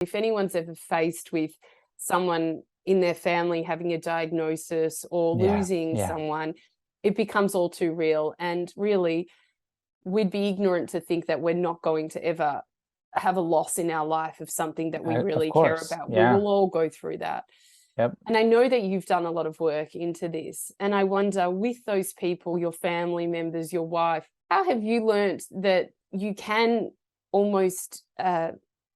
If anyone's ever faced with someone in their family having a diagnosis or Yeah, losing yeah, someone, it becomes all too real. And really, we'd be ignorant to think that we're not going to ever have a loss in our life of something that we of really care course. about. We Yeah. will all go through that. Yep. And I know that you've done a lot of work into this. And I wonder, with those people, your family members, your wife, how have you learnt that you can almost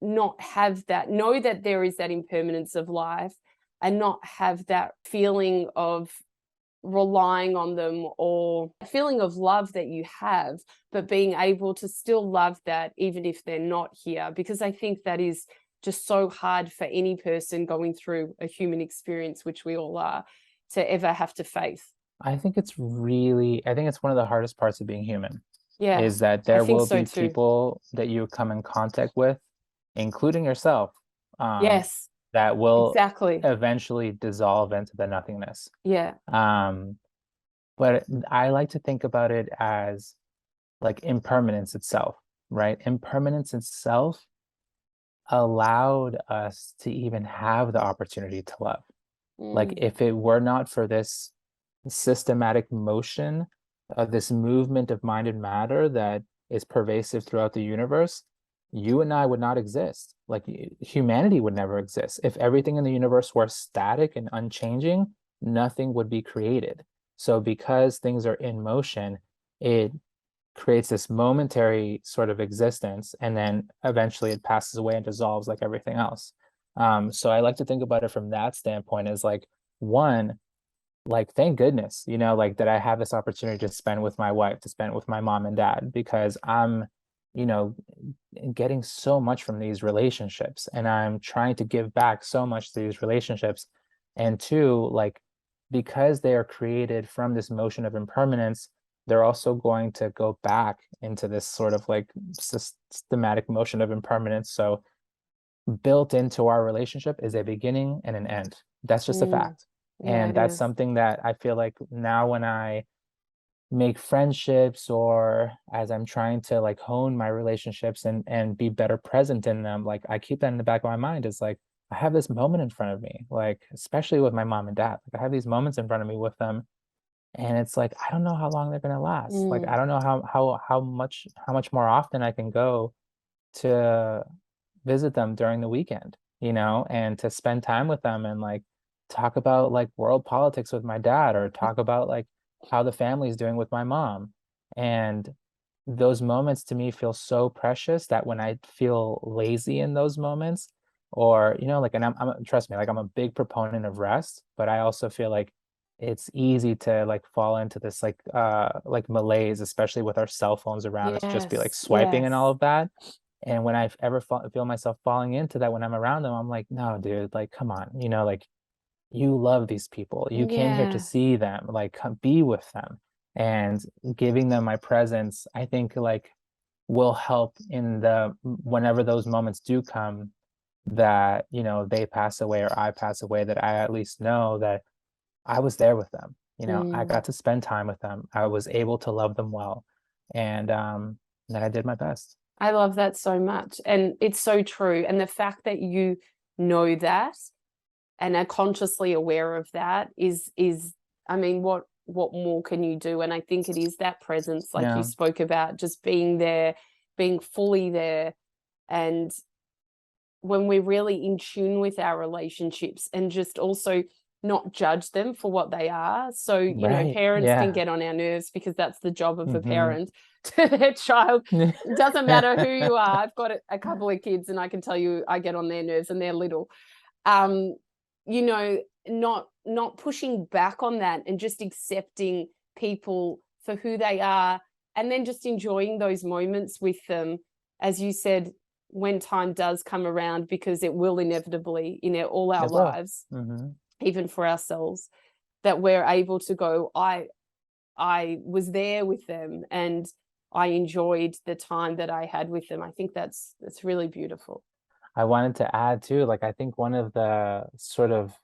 not have that, know that there is that impermanence of life and not have that feeling of relying on them or a feeling of love that you have, but being able to still love that even if they're not here? Because I think that is just so hard for any person going through a human experience, which we all are, to ever have to face. I think it's one of the hardest parts of being human Yeah, is that I there think will so be too. people that you come in contact with, including yourself, um, Yes, that will exactly. eventually dissolve into the nothingness. Yeah. Um, but I like to think about it as like impermanence itself, right? Impermanence itself allowed us to even have the opportunity to love. Like Mm, if it were not for this systematic motion, this movement of mind and matter that is pervasive throughout the universe, you and I would not exist. Like humanity would never exist. If everything in the universe were static and unchanging, nothing would be created. So because things are in motion, it creates this momentary sort of existence, and then eventually it passes away and dissolves like everything else. So I like to think about it from that standpoint as like, one, like thank goodness, like that I have this opportunity to spend with my wife, to spend with my mom and dad, because I'm, you know, getting so much from these relationships and I'm trying to give back so much to these relationships. And two, like because they are created from this motion of impermanence, they're also going to go back into this sort of like systematic motion of impermanence. So built into our relationship is a beginning and an end. That's just a mm. fact. Yeah, And it that's is. something that I feel like now when I make friendships or as I'm trying to like hone my relationships and be better present in them, like I keep that in the back of my mind. Is like I have this moment in front of me, like especially with my mom and dad. Like I have these moments in front of me with them, and it's like I don't know how long they're gonna last. Like Mm, I don't know how much more often I can go to visit them during the weekend, and to spend time with them and like talk about like world politics with my dad or talk about like how the family's doing with my mom. And those moments to me feel so precious that when I feel lazy in those moments, or like, and trust me, like I'm a big proponent of rest, but I also feel like it's easy to like fall into this like malaise, especially with our cell phones around us, just be like yes, swiping and all yes. of that. And when I ever feel myself falling into that when I'm around them, I'm like, no, dude, like, come on, like you love these people. You came here to Yeah. see them, like come be with them. And giving them my presence, I think like will help in the whenever those moments do come that, they pass away or I pass away, that I at least know that I was there with them. I Mm. got to spend time with them. I was able to love them well. And that I did my best. I love that so much. And it's so true. And the fact that you know that and are consciously aware of that is I mean, what more can you do? And I think it is that presence, like you Yeah. spoke about, just being there, being fully there. And when we're really in tune with our relationships and just also not judge them for what they are. So, Right. parents can Yeah. get on our nerves because that's the job of a Hmm. parent to their child. It doesn't matter who you are. I've got a couple of kids and I can tell you I get on their nerves and they're little. Um, not pushing back on that and just accepting people for who they are and then just enjoying those moments with them, as you said, when time does come around, because it will inevitably in all our It will. lives, Hmm. even for ourselves, that we're able to go, I was there with them and I enjoyed the time that I had with them. I think that's really beautiful. I wanted to add too, like I think one of the sort of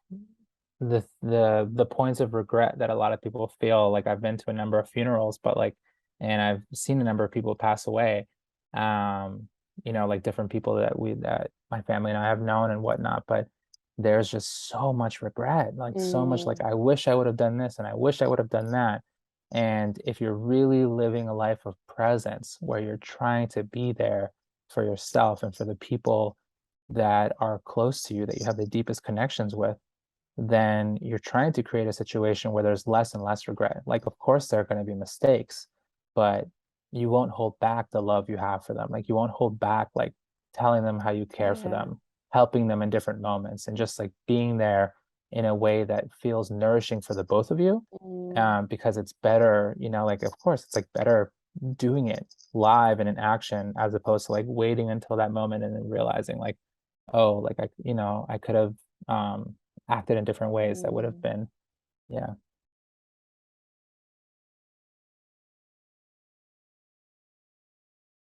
the points of regret that a lot of people feel, like I've been to a number of funerals, but like and I've seen a number of people pass away. Um, like different people that my family and I have known and whatnot, but there's just so much regret, like so much like Mm, I wish I would have done this and I wish I would have done that. And if you're really living a life of presence where you're trying to be there for yourself and for the people that are close to you, that you have the deepest connections with, then you're trying to create a situation where there's less and less regret. Like, of course, there are going to be mistakes, but you won't hold back the love you have for them. Like, you won't hold back, like, telling them how you care for yeah. them, helping them in different moments, and just like being there in a way that feels nourishing for the both of you. Mm, Because it's better, like, of course, it's like better doing it live and in action as opposed to like waiting until that moment and then realizing, like, oh, like I could have um acted in different ways that would have mm. been, yeah.